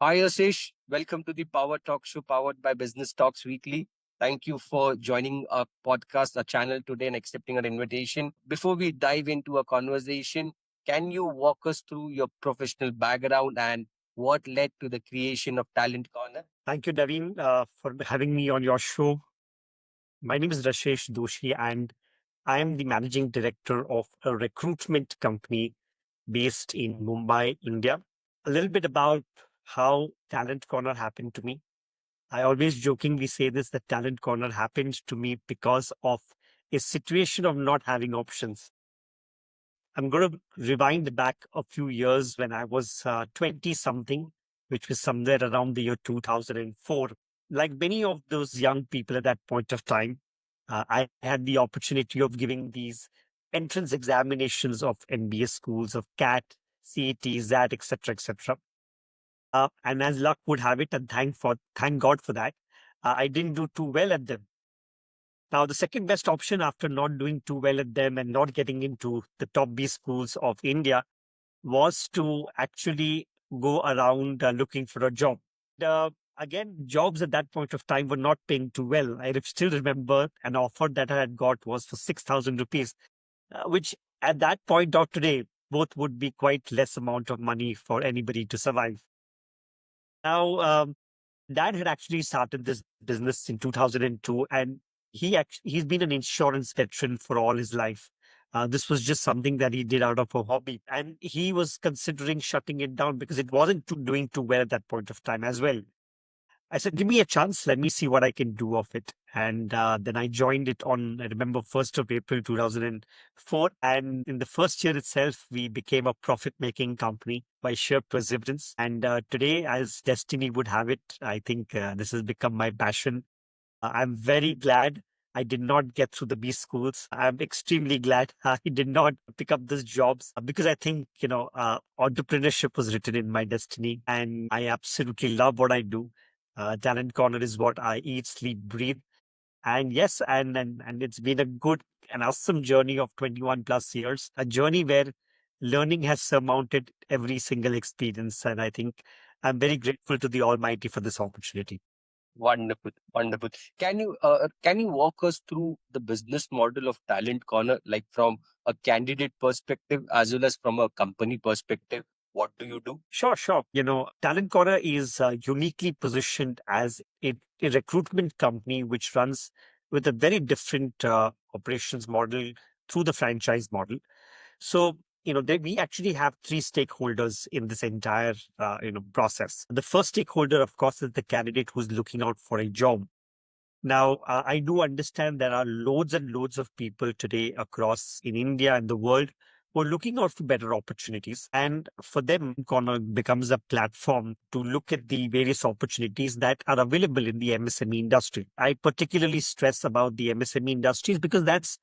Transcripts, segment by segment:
Hi, Ashish. Welcome to the Power Talk Show powered by Business Talks Weekly. Thank you for joining our podcast, our channel today, and accepting our invitation. Before we dive into a conversation, can you walk us through your professional background and what led to the creation of Talent Corner? Thank you, Naveen, for having me on your show. My name is Rashesh Doshi, and I am the managing director of a recruitment company based in Mumbai, India. A little bit about how Talent Corner happened to me. I always jokingly say this that Talent Corner happened to me because of a situation of not having options. I'm going to rewind back a few years when I was 20 something, which was somewhere around the year 2004. Like many of those young people at that point of time, I had the opportunity of giving these entrance examinations of MBA schools, of CAT, CET, ZAT, etc., etc. And as luck would have it, and thank God for that, I didn't do too well at them. Now, the second best option after not doing too well at them and not getting into the top B schools of India was to actually go around looking for a job. Again, jobs at that point of time were not paying too well. I still remember an offer that I had got was for 6,000 rupees, which at that point of today, both would be quite less amount of money for anybody to survive. Now, Dad had actually started this business in 2002, and he's been an insurance veteran for all his life. This was just something that he did out of a hobby, and he was considering shutting it down because it wasn't doing too well at that point of time as well. I said, "Give me a chance. Let me see what I can do of it." And then I joined it on, I remember, 1st of April 2004. And in the first year itself, we became a profit-making company by sheer perseverance. And today, as destiny would have it, I think this has become my passion. I'm very glad I did not get through the B schools. I'm extremely glad I did not pick up these jobs because I think, entrepreneurship was written in my destiny and I absolutely love what I do. Talent Corner is what I eat, sleep, breathe. And yes, and it's been a good and awesome journey of 21 plus years, a journey where learning has surmounted every single experience. And I think I'm very grateful to the Almighty for this opportunity. Wonderful, wonderful. Can you walk us through the business model of Talent Corner, like from a candidate perspective as well as from a company perspective? What do you do? Sure, sure. Talent Corner is uniquely positioned as a recruitment company which runs with a very different operations model through the franchise model. So, we actually have three stakeholders in this entire, process. The first stakeholder, of course, is the candidate who's looking out for a job. Now, I do understand there are loads and loads of people today across in India and the world who are looking out for better opportunities. And for them, Corner becomes a platform to look at the various opportunities that are available in the MSME industry. I particularly stress about the MSME industries because that's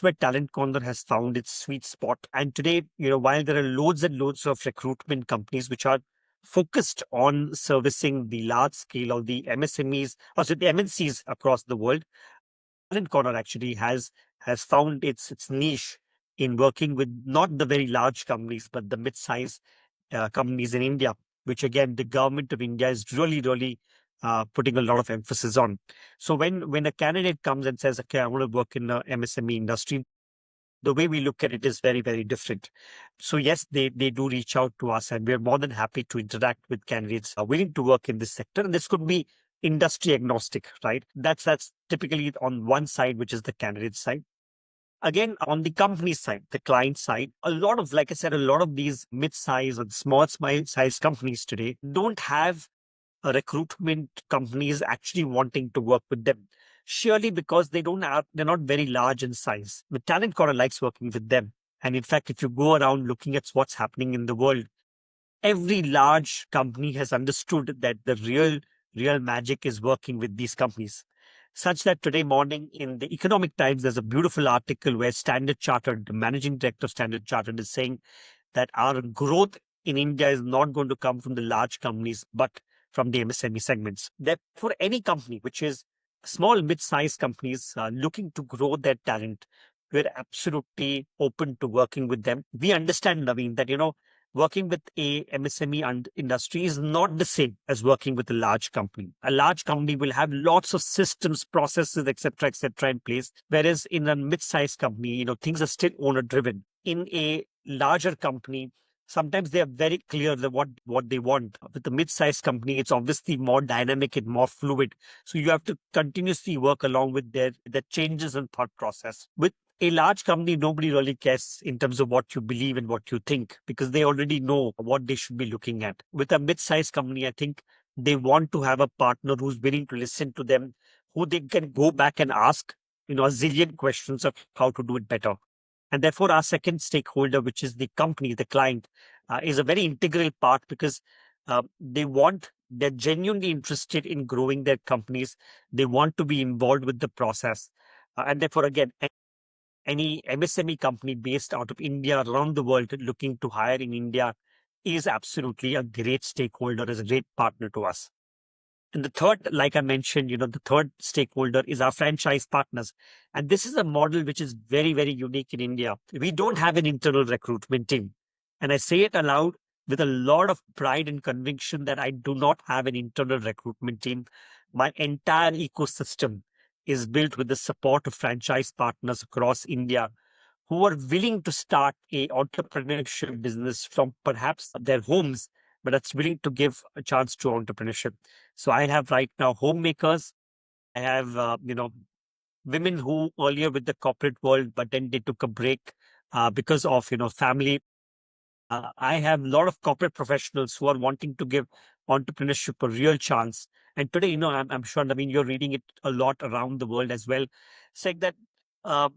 where Talent Corner has found its sweet spot. And today, while there are loads and loads of recruitment companies which are focused on servicing the large scale of the MSMEs, or so the MNCs across the world, Talent Corner actually has found its niche in working with not the very large companies, but the mid-sized companies in India, which again the government of India is really putting a lot of emphasis on. So when a candidate comes and says, "Okay, I want to work in the MSME industry," the way we look at it is very different. So yes, they do reach out to us, and we're more than happy to interact with candidates willing to work in this sector. And this could be industry agnostic, right? That's typically on one side, which is the candidate side. Again, on the company side, the client side, a lot of, like I said, a lot of these mid-size or small size companies today don't have recruitment companies actually wanting to work with them. Surely because they're not very large in size. The Talent Corner likes working with them. And in fact, if you go around looking at what's happening in the world, every large company has understood that the real magic is working with these companies. Such that today morning in the Economic Times, there's a beautiful article where Standard Chartered, the managing director of Standard Chartered, is saying that our growth in India is not going to come from the large companies, but from the MSME segments. Therefore, any company which is small, mid-sized companies looking to grow their talent, we're absolutely open to working with them. We understand, Naveen, that working with a MSME and industry is not the same as working with a large company. A large company will have lots of systems, processes, etc., in place. Whereas in a mid-sized company, things are still owner driven. In a larger company, sometimes they are very clear that what they want. With the mid-sized company, it's obviously more dynamic and more fluid. So you have to continuously work along with their changes in thought process. With a large company, nobody really cares in terms of what you believe and what you think because they already know what they should be looking at. With a mid-sized company, I think they want to have a partner who's willing to listen to them, who they can go back and ask, a zillion questions of how to do it better. And therefore, our second stakeholder, which is the company, the client, is a very integral part because they're genuinely interested in growing their companies. They want to be involved with the process. And therefore, again, any MSME company based out of India around the world looking to hire in India is absolutely a great stakeholder, is a great partner to us. And the third, like I mentioned, the third stakeholder is our franchise partners. And this is a model which is very, very unique in India. We don't have an internal recruitment team. And I say it aloud with a lot of pride and conviction that I do not have an internal recruitment team. My entire ecosystem is built with the support of franchise partners across India who are willing to start a entrepreneurship business from perhaps their homes, but that's willing to give a chance to entrepreneurship. So I have right now homemakers. I have women who earlier with the corporate world, but then they took a break because of family. I have a lot of corporate professionals who are wanting to give entrepreneurship a real chance. And today, I'm sure, I mean, you're reading it a lot around the world as well, saying that. Uh,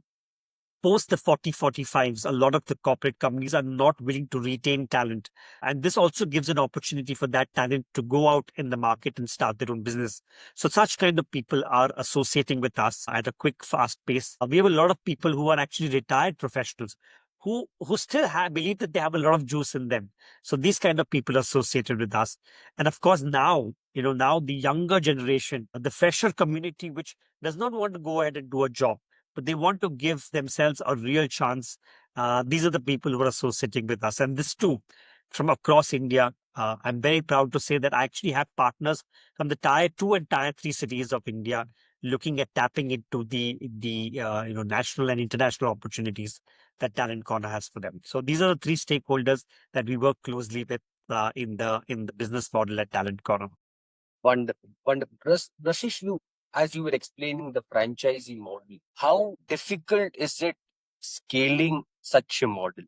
Post the 40, 45s, a lot of the corporate companies are not willing to retain talent. And this also gives an opportunity for that talent to go out in the market and start their own business. So such kind of people are associating with us at a quick, fast pace. We have a lot of people who are actually retired professionals who still believe that they have a lot of juice in them. So these kind of people are associated with us. And of course, now the younger generation, the fresher community, which does not want to go ahead and do a job but they want to give themselves a real chance. These are the people who are associating with us. And this too, from across India, I'm very proud to say that I actually have partners from the tier 2 and tier 3 cities of India looking at tapping into the national and international opportunities that Talent Corner has for them. So these are the three stakeholders that we work closely with in the business model at Talent Corner. Wonderful, wonderful. Rashish, as you were explaining the franchisee model, how difficult is it scaling such a model?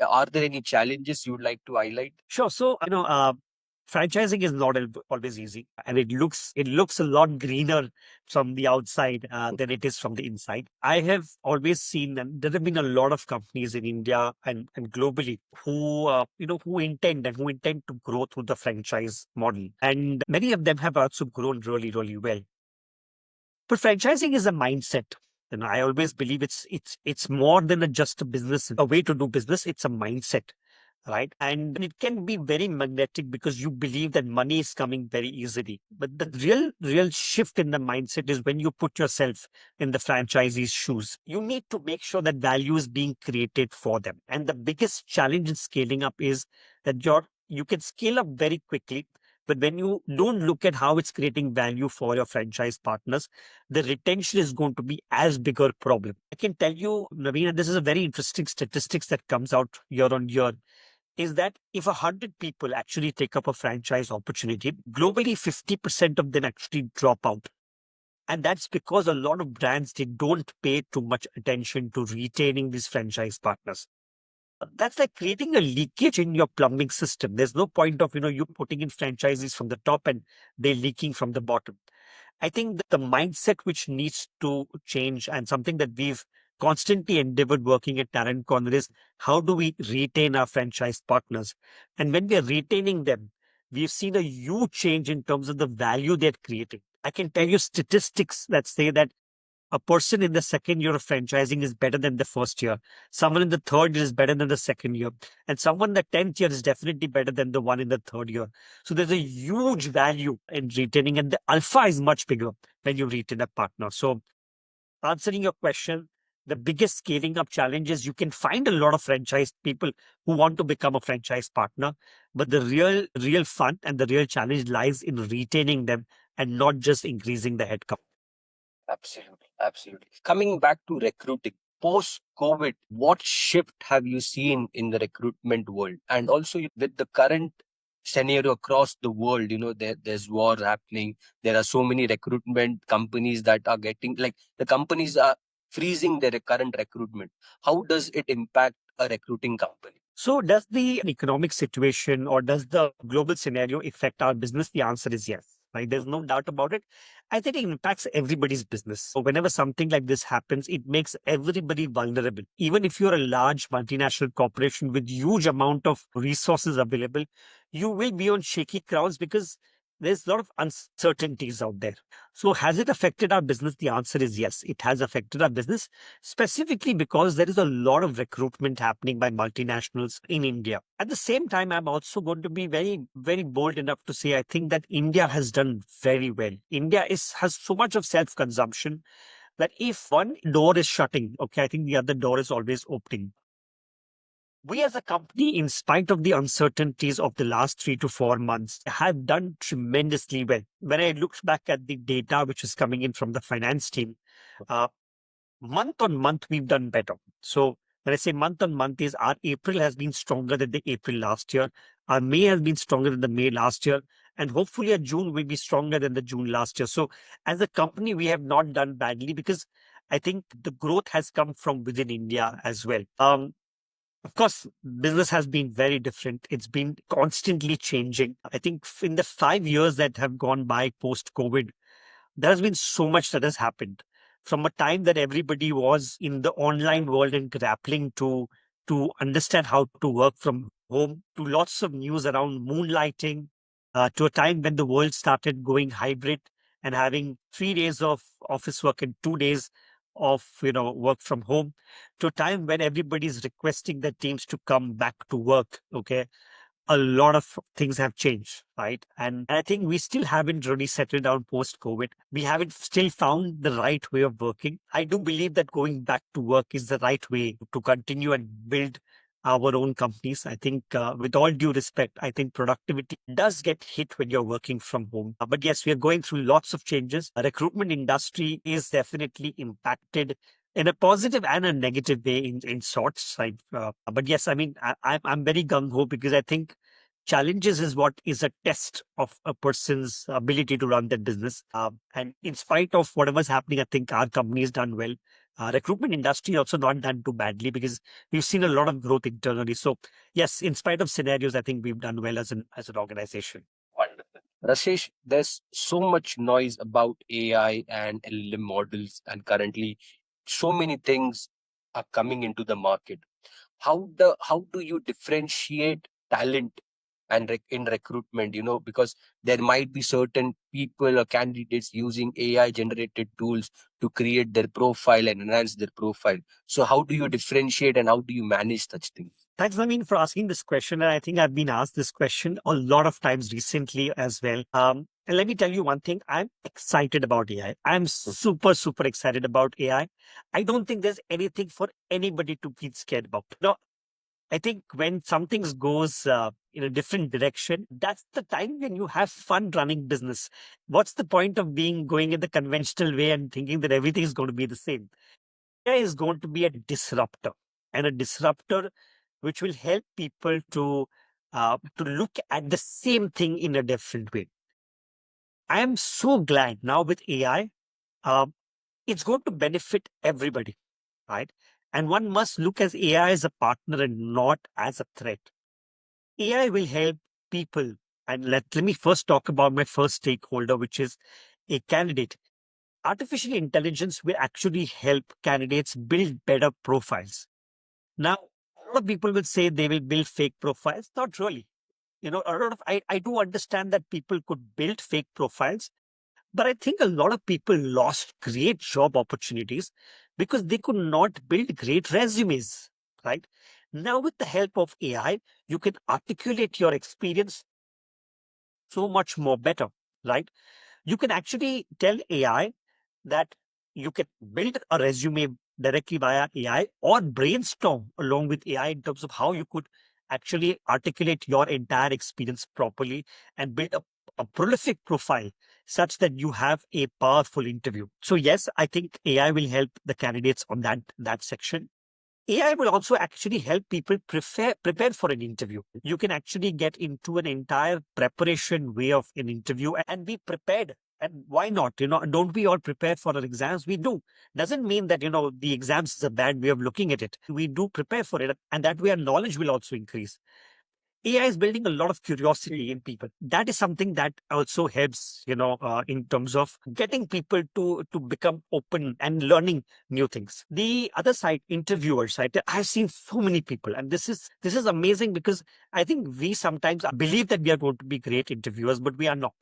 Are there any challenges you would like to highlight? Sure. So, franchising is not always easy, and it looks a lot greener from the outside than it is from the inside. I have always seen that there have been a lot of companies in India and globally who intend to grow through the franchise model, and many of them have also grown really, really well. But franchising is a mindset. I always believe it's more than just a business, a way to do business. It's a mindset, right? And it can be very magnetic because you believe that money is coming very easily. But the real shift in the mindset is when you put yourself in the franchisee's shoes. You need to make sure that value is being created for them. And the biggest challenge in scaling up is that you can scale up very quickly. But when you don't look at how it's creating value for your franchise partners, the retention is going to be as bigger problem. I can tell you, Naveen, and this is a very interesting statistics that comes out year on year, is that if 100 people actually take up a franchise opportunity, globally 50% of them actually drop out. And that's because a lot of brands, they don't pay too much attention to retaining these franchise partners. That's like creating a leakage in your plumbing system. There's no point of, you putting in franchises from the top and they're leaking from the bottom. I think that the mindset which needs to change and something that we've constantly endeavored working at Talent Corner is how do we retain our franchise partners? And when we are retaining them, we've seen a huge change in terms of the value they're creating. I can tell you statistics that say that a person in the second year of franchising is better than the first year. Someone in the third year is better than the second year. And someone in the 10th year is definitely better than the one in the third year. So there's a huge value in retaining, and the alpha is much bigger when you retain a partner. So answering your question, the biggest scaling up challenge is you can find a lot of franchise people who want to become a franchise partner, but the real fun and the real challenge lies in retaining them and not just increasing the headcount. Absolutely, absolutely. Coming back to recruiting, post COVID, what shift have you seen in the recruitment world? And also with the current scenario across the world, there's war happening. There are so many recruitment companies that are getting, like, the companies are freezing their current recruitment. How does it impact a recruiting company? So, does the economic situation or does the global scenario affect our business? The answer is yes. Right? There's no doubt about it. I think it impacts everybody's business. So, whenever something like this happens, it makes everybody vulnerable. Even if you're a large multinational corporation with huge amount of resources available, you will be on shaky grounds because there's a lot of uncertainties out there. So, has it affected our business? The answer is yes. It has affected our business specifically because there is a lot of recruitment happening by multinationals in India. At the same time, I'm also going to be very bold enough to say I think that India has done very well. India has so much of self-consumption that if one door is shutting, okay, I think the other door is always opening. We as a company, in spite of the uncertainties of the last 3 to 4 months, have done tremendously well. When I looked back at the data which is coming in from the finance team, uh, month on month we've done better. So when I say month on month is our April has been stronger than the April last year. Our May has been stronger than the May last year. And hopefully our June will be stronger than the June last year. So as a company, we have not done badly because I think the growth has come from within India as well. Of course, business has been very different. It's been constantly changing. I think in the 5 years that have gone by post COVID, there has been so much that has happened from a time that everybody was in the online world and grappling to understand how to work from home, to lots of news around moonlighting, to a time when the world started going hybrid and having 3 days of office work and 2 days of work from home, to a time when everybody is requesting their teams to come back to work. Okay, a lot of things have changed, right? And I think we still haven't really settled down post COVID. We haven't still found the right way of working. I do believe that going back to work is the right way to continue and build our own companies. I think, with all due respect, I think productivity does get hit when you're working from home. But yes, we are going through lots of changes. The recruitment industry is definitely impacted in a positive and a negative way in sorts. But yes, I mean, I'm very gung ho because I think challenges is what is a test of a person's ability to run their business. And in spite of whatever's happening, I think our company has done well. Recruitment industry also not done too badly because we've seen a lot of growth internally. So yes, in spite of scenarios, I think we've done well as an organization. Wonderful. Rashesh, there's so much noise about AI and LLM models, and currently so many things are coming into the market. How do you differentiate talent and in recruitment? Because there might be certain people or candidates using AI generated tools to create their profile and enhance their profile. So how do you differentiate and how do you manage such things? Thanks, Naveen, for asking this question. And I think I've been asked this question a lot of times recently as well. And let me tell you one thing. I'm excited about AI. I'm super excited about AI. I don't think there's anything for anybody to be scared about. No, I think when something goes in a different direction, that's the time when you have fun running business. What's the point of being going in the conventional way and thinking that everything is going to be the same? AI is going to be a disruptor, and a disruptor which will help people to look at the same thing in a different way. I am so glad now with AI, uh, it's going to benefit everybody, right? And one must look as AI as a partner and not as a threat. AI will help people. And let me first talk about my first stakeholder, which is a candidate. Artificial intelligence will actually help candidates build better profiles. Now, a lot of people will say they will build fake profiles. Not really. A lot of I do understand that people could build fake profiles, but I think a lot of people lost great job opportunities because they could not build great resumes, right? Now, with the help of AI, you can articulate your experience so much more better, right? You can actually tell AI that you can build a resume directly via AI or brainstorm along with AI in terms of how you could actually articulate your entire experience properly and build a prolific profile such that you have a powerful interview. So yes, I think AI will help the candidates on that section. AI will also actually help people prepare for an interview. You can actually get into an entire preparation way of an interview and be prepared. And why not? Don't we all prepare for our exams? We do. Doesn't mean that the exams is a bad way of looking at it. We do prepare for it, and that way our knowledge will also increase. AI is building a lot of curiosity in people. That is something that also helps, in terms of getting people to become open and learning new things. The other side, interviewers, right? I've seen so many people, and this is amazing because I think we sometimes believe that we are going to be great interviewers, but we are not.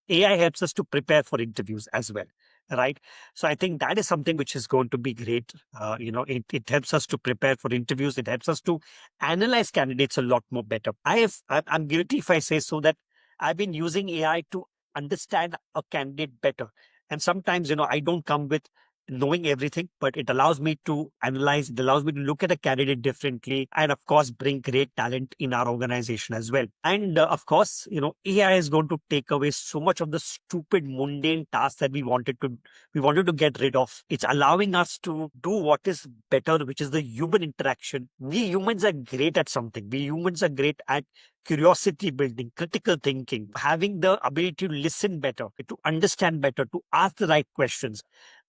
AI helps us to prepare for interviews as well. Right. So I think that is something which is going to be great. It helps us to prepare for interviews. It helps us to analyze candidates a lot more better. I'm guilty if I say so that I've been using AI to understand a candidate better. And sometimes, I don't come with knowing everything, but it allows me to analyze, it allows me to look at a candidate differently, and of course, bring great talent in our organization as well. And of course, AI is going to take away so much of the stupid, mundane tasks that we wanted to get rid of. It's allowing us to do what is better, which is the human interaction. We humans are great at something. We humans are great at curiosity building, critical thinking, having the ability to listen better, to understand better, to ask the right questions.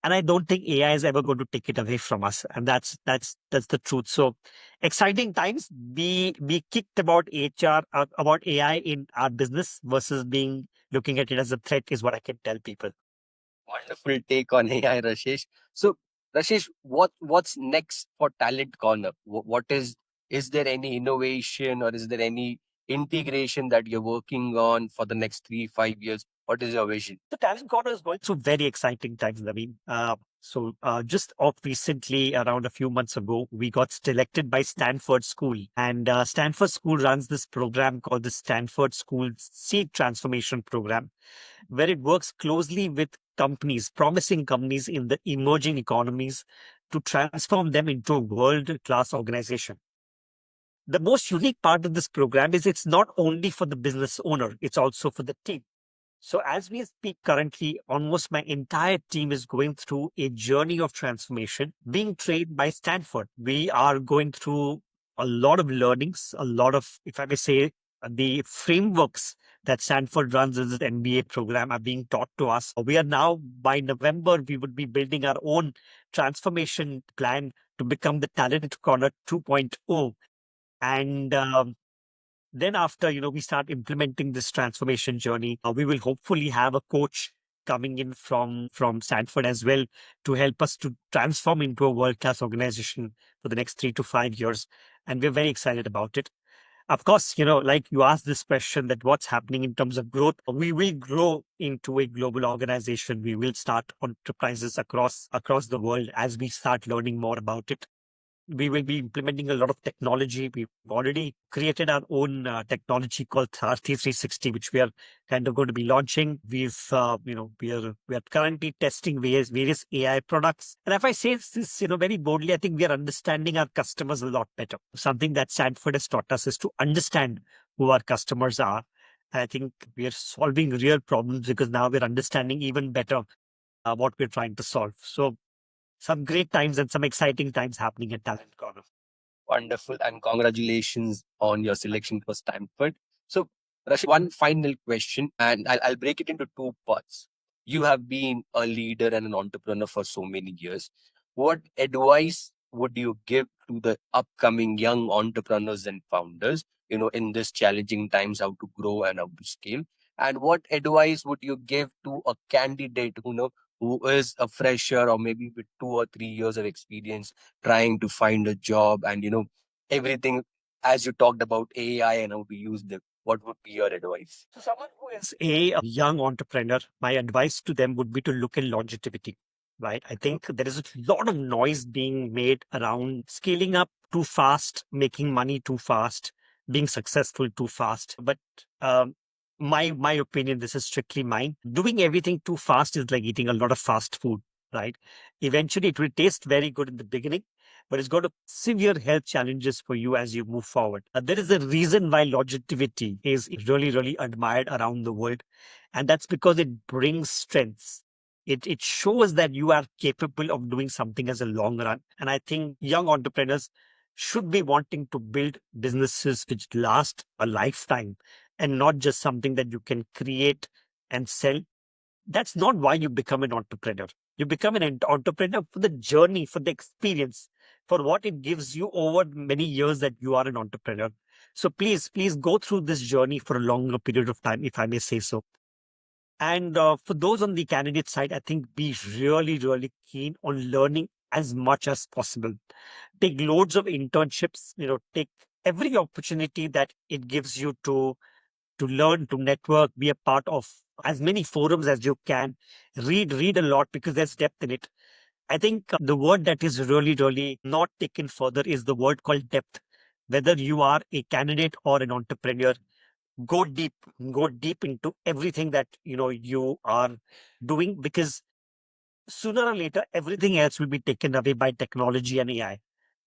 And I don't think AI is ever going to take it away from us. And that's the truth. So exciting times. We kicked about HR, about AI in our business versus being looking at it as a threat is what I can tell people. Wonderful take on AI, Rashesh. So, Rashesh, what's next for Talent Corner? Is there any innovation or is there any integration that you're working on for the next 3, 5 years? What is your vision? The Talent Corner is going through very exciting times, Naveen. Just off recently, around a few months ago, we got selected by Stanford School. And Stanford School runs this program called the Stanford School Seed Transformation Program, where it works closely with companies, promising companies in the emerging economies to transform them into a world-class organization. The most unique part of this program is it's not only for the business owner, it's also for the team. So, as we speak currently, almost my entire team is going through a journey of transformation, being trained by Stanford. We are going through a lot of learnings, a lot of, if I may say, the frameworks that Stanford runs as an MBA program are being taught to us. We are now, by November, we would be building our own transformation plan to become the Talent Corner 2.0. And then after, we start implementing this transformation journey, we will hopefully have a coach coming in from Stanford as well to help us to transform into a world-class organization for the next 3 to 5 years. And we're very excited about it. Of course, like you asked this question that what's happening in terms of growth, we will grow into a global organization. We will start enterprises across the world as we start learning more about it. We will be implementing a lot of technology. We've already created our own technology called Tharthi 360, which we are kind of going to be launching. We are currently testing various AI products. And if I say this, very boldly, I think we are understanding our customers a lot better. Something that Stanford has taught us is to understand who our customers are. And I think we are solving real problems because now we're understanding even better what we're trying to solve. So some great times and some exciting times happening at Talent Corner. Wonderful, and congratulations on your selection for Stanford. So, Rashid, one final question, and I'll break it into two parts. You have been a leader and an entrepreneur for so many years. What advice would you give to the upcoming young entrepreneurs and founders, in this challenging times, how to grow and how to scale? And what advice would you give to a candidate who is a fresher or maybe with 2 or 3 years of experience trying to find a job and everything, as you talked about AI and how to use them? What would be your advice? So someone who is a young entrepreneur, my advice to them would be to look at longevity. Right. I think there is a lot of noise being made around scaling up too fast, making money too fast, being successful too fast. But my opinion, this is strictly mine. Doing everything too fast is like eating a lot of fast food. right? Eventually, it will taste very good in the beginning, but it's got a severe health challenges for you as you move forward. There is a reason why longevity is really, really admired around the world, and that's because it brings strengths. It shows that you are capable of doing something as a long run. And I think young entrepreneurs should be wanting to build businesses which last a lifetime and not just something that you can create and sell. That's not why you become an entrepreneur. You become an entrepreneur for the journey, for the experience, for what it gives you over many years that you are an entrepreneur. So please go through this journey for a longer period of time, if I may say so. And for those on the candidate side, I think be really, really keen on learning as much as possible. Take loads of internships, take every opportunity that it gives you to learn, to network, be a part of as many forums as you can. Read a lot because there's depth in it. I think the word that is really, really not taken further is the word called depth. Whether you are a candidate or an entrepreneur, go deep, go deep into everything that you are doing, because sooner or later everything else will be taken away by technology and AI.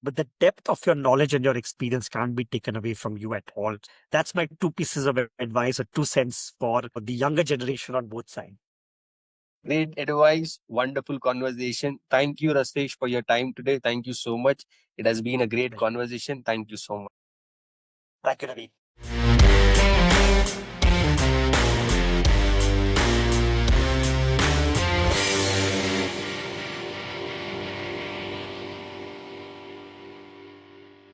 But the depth of your knowledge and your experience can't be taken away from you at all. That's my two pieces of advice or 2 cents for the younger generation on both sides. Great advice. Wonderful conversation. Thank you, Rastesh, for your time today. Thank you so much. It has been a great Pleasure. conversation. Thank you so much. Thank you, Ravi.